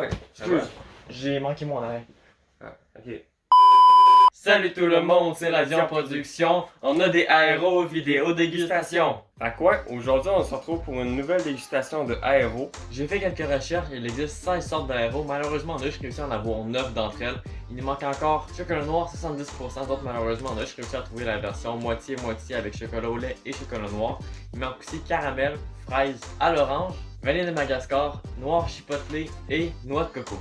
ouais. Excuse, j'ai manqué mon arrêt. Ah, ok. Salut tout le monde, c'est la Dion Production. On a des aéros vidéo dégustation. Fait quoi? Aujourd'hui, on se retrouve pour une nouvelle dégustation de aéro. J'ai fait quelques recherches, il existe 16 sortes d'aéros. Malheureusement, on a juste réussi à en avoir 9 d'entre elles. Il nous manque encore chocolat noir 70%, d'autres malheureusement, on a juste réussi à trouver la version moitié-moitié avec chocolat au lait et chocolat noir. Il manque aussi caramel, fraise à l'orange, vanille de Madagascar, noir chipotelé et noix de coco.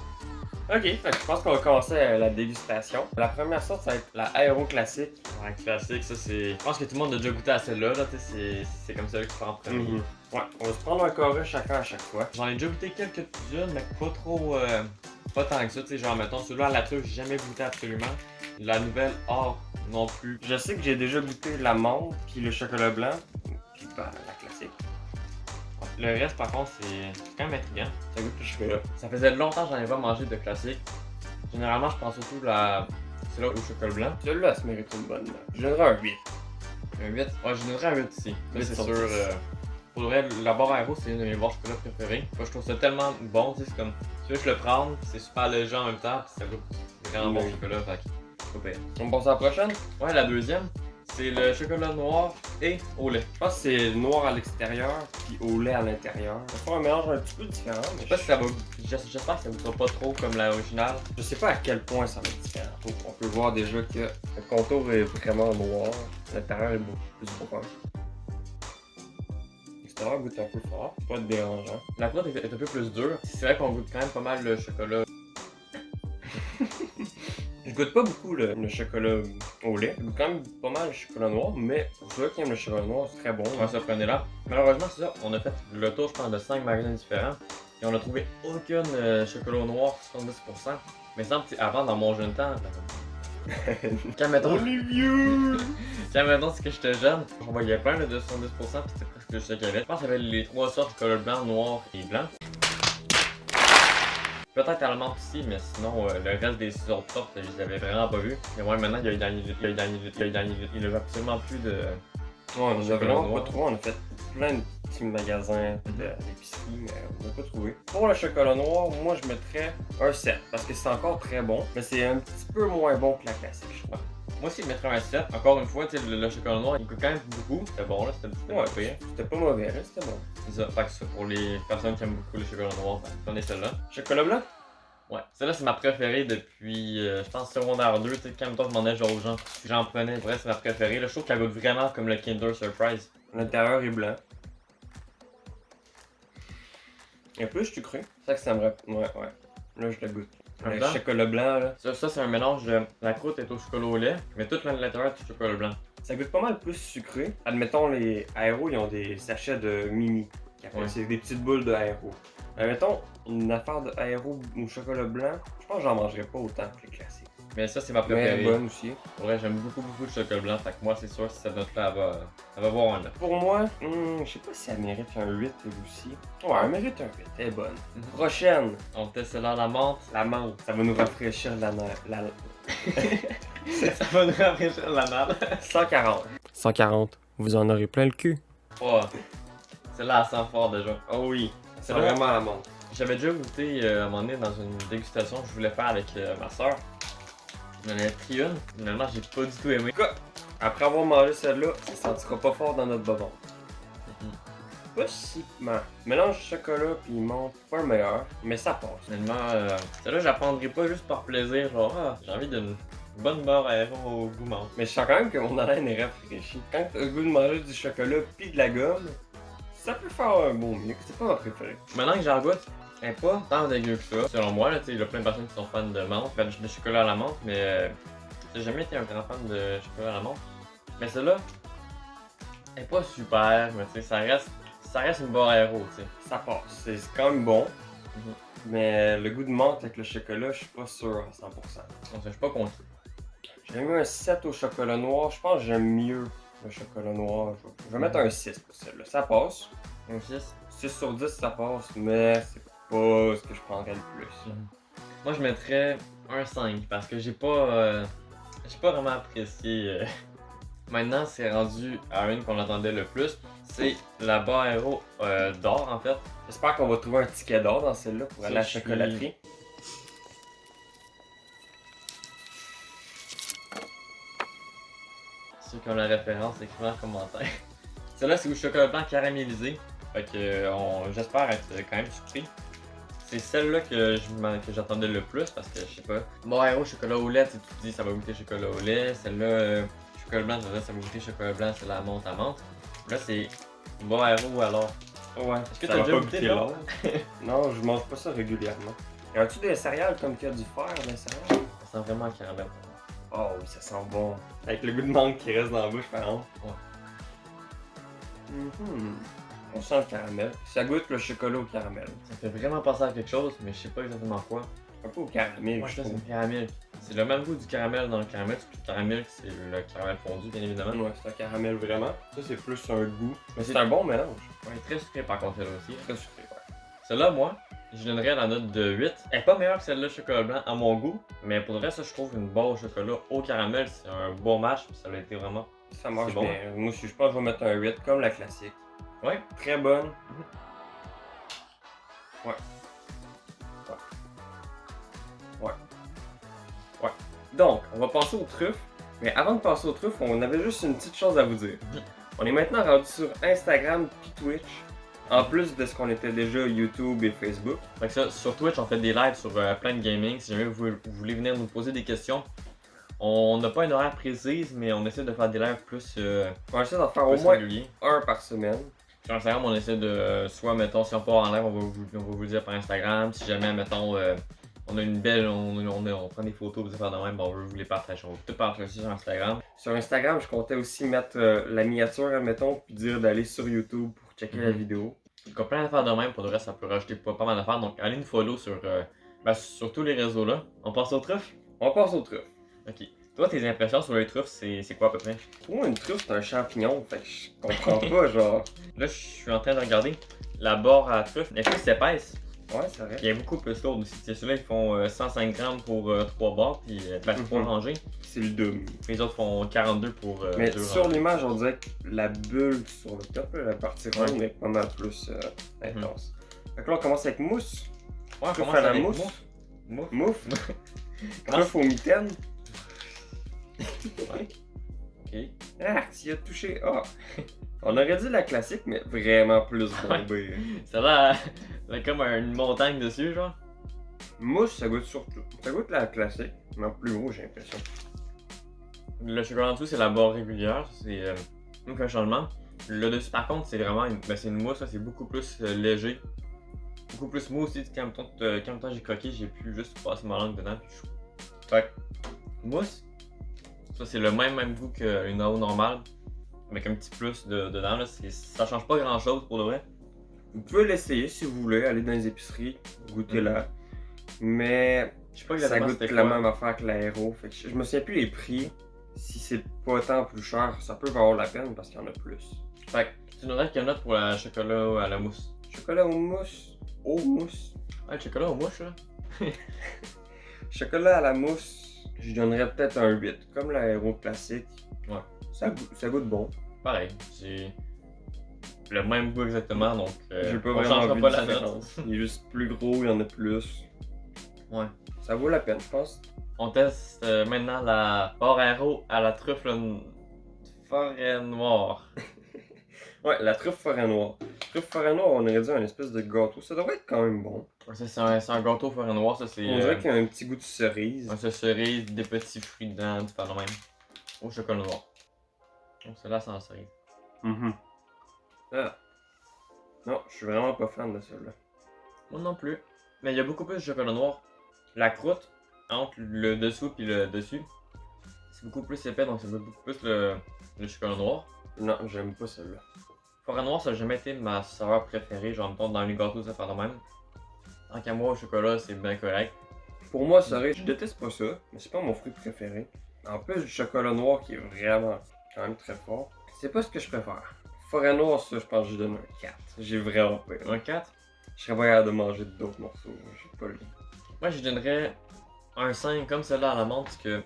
Ok, fait que je pense qu'on va commencer la dégustation. La première sorte, ça va être la aéro classique. Ouais, classique, ça c'est. Je pense que tout le monde a déjà goûté à celle-là, là, c'est comme celui qui prend en premier. Ouais, on va se prendre un carré chacun à chaque fois. J'en ai déjà goûté quelques-unes, mais pas trop. Pas tant que ça, tu sais, genre mettons, celui-là à la truffe, j'ai jamais goûté absolument. La nouvelle or non plus. Je sais que j'ai déjà goûté la menthe, puis le chocolat blanc, puis la classique. Le reste, par contre, c'est quand même intriguant. Ça goûte le chocolat. Ça faisait longtemps que j'en ai pas mangé de classique. Généralement, je prends surtout celle-là au chocolat blanc. Celui-là, elle se mérite une bonne note. Je donnerais un 8. Un 8. Ouais, je donnerais un 8 ici. Ça, 8 c'est sur sûr. 10. Pour le vrai, la barre aéro, c'est une de mes barres chocolat préférées. Moi, je trouve ça tellement bon, tu sais, c'est comme. Tu veux, je le prendre, c'est super léger en même temps, pis ça goûte vraiment bon Oui. chocolat, fait que. Pas pire. On passe à la prochaine? Ouais, la deuxième, c'est le chocolat noir et au lait. Je pense que c'est noir à l'extérieur, puis au lait à l'intérieur. Ça fait un mélange un petit peu différent, Je mais sais pas si ça va. J'espère que ça goûtera pas trop comme l'original. je sais pas à quel point ça va être différent. On peut voir déjà que le contour est vraiment noir, l'intérieur est beaucoup plus brun. L'extérieur goûte un peu fort, pas dérangeant. La croûte est un peu plus dure. C'est vrai qu'on goûte quand même pas mal le chocolat. Je goûte pas beaucoup le chocolat au lait. Je goûte quand même pas mal le chocolat noir, mais pour ceux qui aiment le chocolat noir, c'est très bon. Ouais, ça prenez là. Malheureusement, c'est ça. On a fait le tour, je pense, de 5 magasins différents. Et on a trouvé aucun chocolat noir 70%. Mais semble que avant, dans mon jeune temps, quand mettons, Olivier! quand mettons, c'est que j'étais jeune, on voyait plein de 70%, puis c'était presque juste ça qu'il y avait. Je pense qu'il y avait les 3 sortes de chocolat blanc, noir et blanc. Peut-être à la menthe aussi, mais sinon, le reste des autres sortes, je les avais vraiment pas vus. Mais ouais, maintenant, il y a absolument plus de. Ouais, on en a Chocolat vraiment noir. pas trouvé. On a fait plein de petits magasins d'épicerie, mais on n'a pas trouvé. Pour le chocolat noir, moi je mettrais un 7 parce que c'est encore très bon, mais c'est un petit peu moins bon que la classique, je trouve. Moi aussi, je mettrais un 7. Encore une fois, tu sais, le chocolat noir, il coûte quand même beaucoup. C'était bon, là, c'était Ouais, pas pire. c'était pas mauvais, là, c'était bon. C'est ça, fait que ça, pour les personnes qui aiment beaucoup le chocolat noir, ben, prenez celle-là. Chocolat blanc? Ouais, celle-là, c'est ma préférée depuis, je pense, secondaire 2. Tu sais, quand même, toi, je demandais genre aux gens si j'en prenais. Vrai, c'est ma préférée. Là, je trouve qu'elle goûte vraiment comme le Kinder Surprise. L'intérieur est blanc. Un peu sucré. C'est ça que ça me rappelle. Ouais, ouais. Là, je le goûte. En Le dedans? chocolat blanc, là. Ça c'est un mélange de. La croûte est au chocolat au lait, mais tout l'intérieur est au chocolat blanc. Ça goûte pas mal plus sucré. Admettons, les aéros, ils ont des sachets de Mimi. Ouais. C'est des petites boules de aéro. Admettons, une affaire de aéro au chocolat blanc, je pense que j'en mangerais pas autant que les classiques. Mais ça, c'est ma Mais préférée. bonne aussi. Pour vrai, j'aime beaucoup le chocolat blanc. Fait que moi, c'est sûr, si cette note-là, elle va avoir un 9. Pour moi, je sais pas si elle mérite un 8 elle aussi. Ouais, elle mérite un 8, elle est bonne. Mhm. Prochaine, On teste celle-là à la menthe. la menthe. Ça va nous rafraîchir la... Ça va nous rafraîchir la malle. 140. 140, vous en aurez plein le cul. Oh, celle-là, elle sent fort déjà. Oh oui, c'est vrai? vraiment la menthe. J'avais déjà goûté à un moment donné dans une dégustation que je voulais faire avec ma soeur. J'en avais pris une. Finalement, j'ai pas du tout aimé. Après avoir mangé celle-là, ça sentira pas fort dans notre bobon. Mhm. Pas si... Mélange chocolat puis menthe, pas le meilleur, mais ça passe. Finalement, celle-là, je la prendrai pas juste par plaisir. Genre, j'ai envie d'une bonne barre aéro au goût menthe. Mais je sens quand même que mon haleine est rafraîchie. Quand t'as le goût de manger du chocolat puis de la gomme, ça peut faire un beau mix. C'est pas ma préférée. Maintenant que j'en goûte, elle est pas tant dégueu que ça. Selon moi, là, il y a plein de personnes qui sont fans de menthe, de chocolat à la menthe, mais j'ai jamais été un grand fan de chocolat à la menthe. Mais celle-là, elle est pas super, mais tu sais, ça reste une barre aéro, tu sais. Ça passe. C'est quand même bon. Mhm. Mais le goût de menthe avec le chocolat, je suis pas sûr à 100%. Donc, je suis pas content. J'ai mis un 7 au chocolat noir. Je pense que j'aime mieux le chocolat noir. Je vais mettre un 6 pour celle-là. Ça passe. Un 6. 6 sur 10, ça passe, mais c'est pas ce que je prendrais le plus. Moi, je mettrais un 5 parce que j'ai pas vraiment apprécié Maintenant, c'est rendu à une qu'on attendait le plus. C'est la barre aéro d'or, en fait. J'espère qu'on va trouver un ticket d'or dans celle-là pour Ça, aller à la je suis- chocolaterie. Ceux qui ont la référence, écrivez en commentaire. Celle-là, c'est au chocolat blanc caramélisé. Fait que j'espère être quand même surpris. C'est celle-là que j'attendais le plus parce que je sais pas. Bon, aéro chocolat au lait, tu dis ça va goûter chocolat au lait. Celle-là, chocolat blanc, ça va goûter chocolat blanc, c'est la menthe à menthe. Là, c'est bon aéro alors. Ouais. Est-ce que ça t'as va déjà pas goûté goûter l'or? Non, je mange pas ça régulièrement. Y a-tu des céréales comme qu'il y a du fer dans les céréales? Ça sent vraiment caramel. Oh oui, ça sent bon. Avec le goût de mangue qui reste dans la bouche, par exemple. Ouais. On sent le caramel. Ça goûte le chocolat au caramel. Ça fait vraiment penser à quelque chose, mais je sais pas exactement quoi. Un peu au caramel, Moi, je ça, c'est trouve. le caramel. C'est le même goût du caramel dans le caramel, sauf que le caramel, c'est le caramel fondu, bien évidemment. Ouais, c'est un caramel vraiment. Ça, c'est plus un goût. Mais c'est- c'est un bon mélange. Ouais, très sucré par contre, celle-là aussi. Très sucré, ouais. Celle-là, moi, je donnerais la note de 8. Elle est pas meilleure que celle-là chocolat blanc à mon goût, mais pour le reste, ça, je trouve une barre au chocolat au caramel, c'est un bon match, puis ça a été vraiment. Ça marche C'est bon. bien. Moi aussi, je pense que je vais mettre un 8 comme la classique. Ouais. Très bonne. Ouais. Ouais. Ouais. Donc, on va passer aux truffes. Mais avant de passer aux truffes, on avait juste une petite chose à vous dire. On est maintenant rendu sur Instagram puis Twitch. En plus de ce qu'on était déjà YouTube et Facebook. Fait que ça, sur Twitch, on fait des lives sur plein de gaming. Si jamais vous voulez venir nous poser des questions, on n'a pas une horaire précise, mais on essaie de faire des lives plus, On essaie d'en faire au plus moins réguliers. un par semaine. Sur Instagram, on essaie de, soit mettons, si on part en live, on va vous le dire par Instagram. Si jamais, mettons, on a une belle, on prend des photos, des affaires de même, on veut vous les partager. On va tout partager sur Instagram. Sur Instagram, je comptais aussi mettre la miniature, admettons, puis dire d'aller sur YouTube pour checker la vidéo. Donc, on a plein d'affaires de même. Pour le reste, ça peut rajouter pas mal d'affaires. Donc, allez nous follow sur tous les réseaux là. On passe aux truffes? On passe aux truffes. Ok. Toi, tes impressions sur les truffes, c'est quoi à peu près? Pour moi, une truffe, c'est un champignon, fait que je comprends pas, genre. Là, je suis en train de regarder. La barre à truffe est plus épaisse. Ouais, c'est vrai. Puis elle est beaucoup plus lourde aussi. Ceux-là, ils font 105 grammes pour 3 barres, puis 3 rangées. C'est le double. Les autres font 42 pour 2 Mais rangées. sur l'image, on dirait que la bulle sur le top, là, la partie ronde, Ouais. est pas mal plus intense. Fait que là, on commence avec mousse. Ouais, on Truffe commence à la avec mousse. Mouffe. Mouffe. Commence- Truffe aux mitaines. Ouais. Ok. Ah, tu y as touché. Ah. On aurait dit la classique, mais vraiment plus bombée. Ça va, elle a comme une montagne dessus, genre. Mousse, ça goûte surtout. Ça goûte la classique, mais en plus gros, j'ai l'impression. Le chocolat en dessous, c'est la barre régulière. C'est aucun changement. Le dessus, par contre, c'est vraiment c'est une mousse, là, c'est beaucoup plus léger. Beaucoup plus mou aussi. Quand même temps j'ai croqué, j'ai pu juste passer ma langue dedans. Puis fait que, mousse, ça c'est le même goût qu'une AO normale. Avec un petit plus dedans. Là. Ça change pas grand chose pour de vrai. Vous pouvez l'essayer si vous voulez, aller dans les épiceries, goûter-la. Mais Je sais pas ça exactement goûte c'était la quoi. même affaire que l'aéro. Fait que je me souviens plus les prix. Si c'est pas tant plus cher, ça peut valoir la peine parce qu'il y en a plus. Fait que, tu donnerais quelle note pour la chocolat à la mousse? Chocolat aux mousses. Aux mousses. Ouais, le chocolat aux mouches là. Chocolat à la mousse, je donnerais peut-être un 8. Comme l'aéro classique. Ouais. Ça goûte bon. Pareil, c'est le même goût exactement, donc J'ai pas on vraiment changera vu pas de la note. différence. Il est juste plus gros, il y en a plus. Ouais. Ça vaut la peine, je pense. On teste maintenant la barre aéro à la truffe forêt noire. Ouais, la truffe forêt noire. Truffe forêt noire, on aurait dit un espèce de gâteau. Ça devrait être quand même bon. Ouais, ça, c'est un gâteau forêt noire, ça c'est. On dirait qu'il y a un petit goût de cerise. Un cerise, des petits fruits dedans, du pas le même. Au chocolat noir. Donc celle-là sans cerise. Ah. Non, je suis vraiment pas fan de celui-là. Moi non plus. Mais il y a beaucoup plus de chocolat noir. La croûte, entre le dessous et le dessus, c'est beaucoup plus épais, donc c'est beaucoup plus le chocolat noir. Non, j'aime pas celui-là. Forêt noire, ça n'a jamais été ma saveur préférée, genre mettons dans les gâteaux, ça fait de même. Tant qu'à moi, au chocolat, c'est bien correct. Pour moi, cerise, je déteste pas ça, mais c'est pas mon fruit préféré. En plus du chocolat noir qui est vraiment quand même très fort, c'est pas ce que je préfère. Forêt noire, ça, je pense que je donne un 4. J'ai vraiment peur. Un 4. Je serais pas capable de manger d'autres morceaux, j'ai pas le goût. Moi, je donnerais un 5 comme celle-là à la menthe, parce que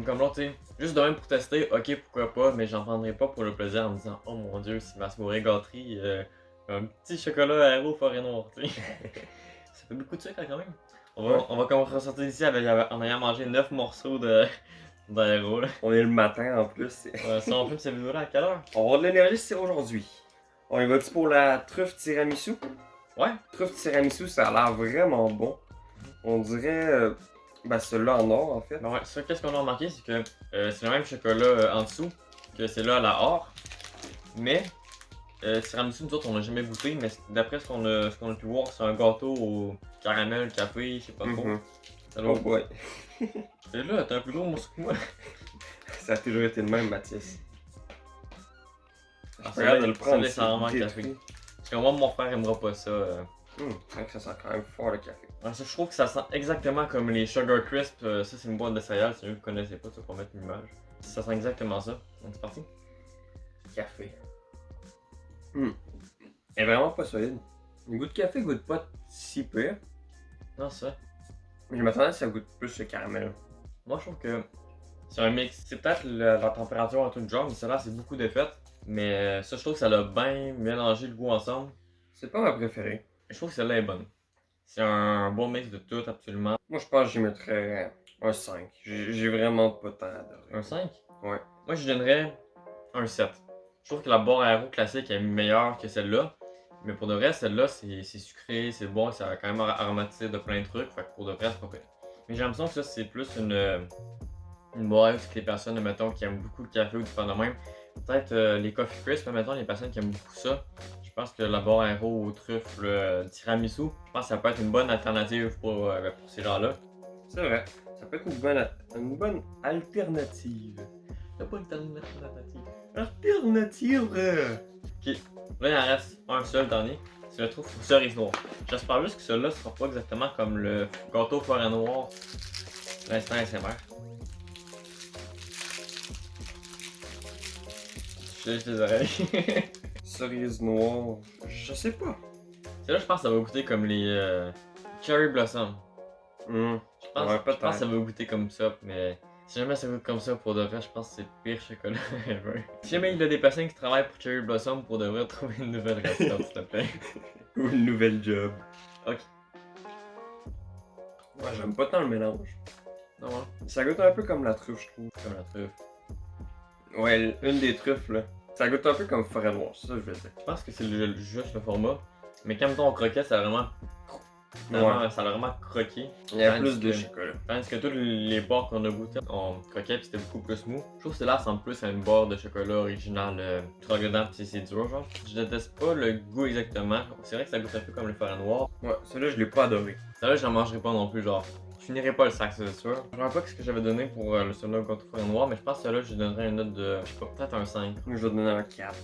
comme l'autre, tu sais. Juste de même pour tester, ok, pourquoi pas, mais j'en prendrai pas pour le plaisir en me disant, oh mon dieu, si ma soirée gâterie, un petit chocolat aéro forêt noire, tu sais. Ça fait beaucoup de sucre quand même. On va comme ressortir d'ici en ayant mangé 9 morceaux d'aéro, là. On est le matin en plus. Si on filme cette vidéo-là, à quelle heure? On va avoir de l'énergie, c'est aujourd'hui. On y va-tu pour la truffe tiramisu? Ouais. Truffe tiramisu, ça a l'air vraiment bon. On dirait, ben celui-là en or en fait. Ben ouais, ça, qu'est-ce qu'on a remarqué, c'est que c'est le même chocolat en dessous que c'est là à la or. Mais, tiramisu, nous autres, on l'a jamais goûté, mais d'après ce qu'on a pu voir, c'est un gâteau au caramel, café, je sais pas trop. Mhm. Ça Oh boy. Et là, t'as un plus gros morceau que moi. Ça a toujours été le même, Mathis. Ah, Regarde de le ça, prendre. ça sent vraiment le café. Parce que moi, mon frère aimera pas ça. Fait que ça sent quand même fort le café. Alors, ça, je trouve que ça sent exactement comme les Sugar Crisp. Ça, c'est une boîte de céréales, si vous ne connaissez pas, ça pour mettre une image. Ça sent exactement ça. Donc, c'est parti. Café. Elle est vraiment pas solide. Le goût de café goûte pas si pire. Non, ça. Mais je m'attendais à ce que ça goûte plus le caramel. Moi, je trouve que c'est un mix. C'est peut-être la température en tout genre, mais celle-là, c'est beaucoup d'effets. Mais ça, je trouve que ça l'a bien mélangé le goût ensemble. C'est pas ma préférée. Je trouve que celle-là est bonne. C'est un bon mix de tout, absolument. Moi, je pense que j'y mettrais un 5. J'ai vraiment pas tant adoré. Un 5? Ouais. Moi, je donnerais un 7. Je trouve que la barre aéro classique est meilleure que celle-là. Mais pour de vrai, celle-là, c'est sucré, c'est bon, ça a quand même aromatisé de plein de trucs. Fait que pour de vrai, c'est pas pire. Mais j'ai l'impression que ça, c'est plus une barre pour les personnes, mettons, qui aiment beaucoup le café ou du pain de même. Peut-être les Coffee Crisp, mettons, les personnes qui aiment beaucoup ça. Je pense que la barre aéro aux truffes, le tiramisu, je pense que ça peut être une bonne alternative pour ces gens-là. C'est vrai. Ça peut être une bonne alternative. T'as pas une alternative. Alternative! Ok, là il en reste un seul dernier. C'est le truffe cerise noire. J'espère juste que celui-là sera pas exactement comme le gâteau forêt noire. L'instant SMR. Je lèche les oreilles. Cerise noire. Je sais pas. Celle-là, je pense que ça va goûter comme les Cherry Blossom. Ouais, Je pense que ça va goûter comme ça, mais si jamais ça goûte comme ça pour de vrai, je pense que c'est le pire chocolat ever. Si jamais il y a des personnes qui travaillent pour Cherry Blossom, pour de vrai, trouver une nouvelle recette, s'il te plaît. Ou une nouvelle job. Ok. Ouais, j'aime pas tant le mélange. Non, ouais. Ça goûte un peu comme la truffe, je trouve. Comme la truffe. Ouais, une des truffes, là. Ça goûte un peu comme forêt noire, c'est ça que je veux dire. Je pense que c'est juste le format. Mais quand on croquait, ça a vraiment. Ça a vraiment croqué. Il y a Tandis plus de que- chocolat. Tandis que tous les barres qu'on a goûté, on croquait pis c'était beaucoup plus mou. Je trouve que celle-là ressemble plus à une barre de chocolat original. Tu croques dedans pis c'est dur, genre. Je déteste pas le goût exactement. C'est vrai que ça goûte un peu comme le forêt noir. Ouais, celui-là, je l'ai pas adoré. Celle-là, je n'en mangerai pas non plus, genre. Je finirai pas le sac, c'est sûr. Je ne sais pas ce que j'avais donné pour le celui-là gâteau forêt noir, mais je pense que celle-là, je donnerais une note de. Je sais pas, peut-être un 5. Je vais donner un 4.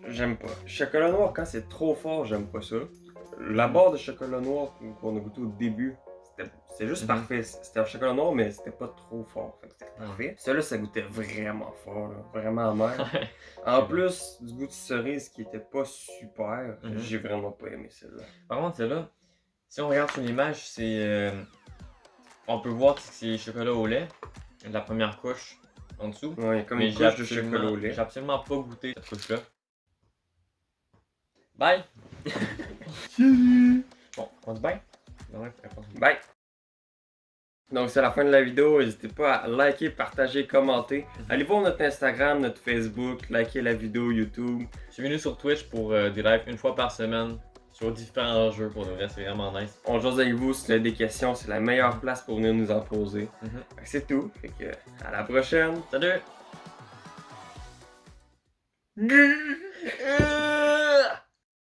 J'aime pas. Chocolat noir, quand c'est trop fort, j'aime pas ça. La barre de chocolat noir qu'on a goûté au début, c'était juste parfait. C'était un chocolat noir, mais c'était pas trop fort. Fait que c'était parfait. Celui-là, ça goûtait vraiment fort, là. Vraiment amer. En plus du goût de cerise qui était pas super, j'ai vraiment pas aimé celle-là. Par contre, celle-là, si on regarde sur l'image, c'est. On peut voir que c'est chocolat au lait, la première couche en dessous. Ouais, il y a comme Mais une couche de chocolat au lait. j'ai absolument pas goûté cette couche-là. Bye! Salut! Bon, on dit bye? Non, ouais, Bye! Donc c'est la fin de la vidéo, n'hésitez pas à liker, partager, commenter. Allez voir notre Instagram, notre Facebook, likez la vidéo YouTube. Suivez-nous sur Twitch pour des lives une fois par semaine sur différents jeux, pour de vrai, c'est vraiment nice. On jase avec vous si vous avez des questions, c'est la meilleure place pour venir nous en poser. Fait que c'est tout, fait que à la prochaine! Salut!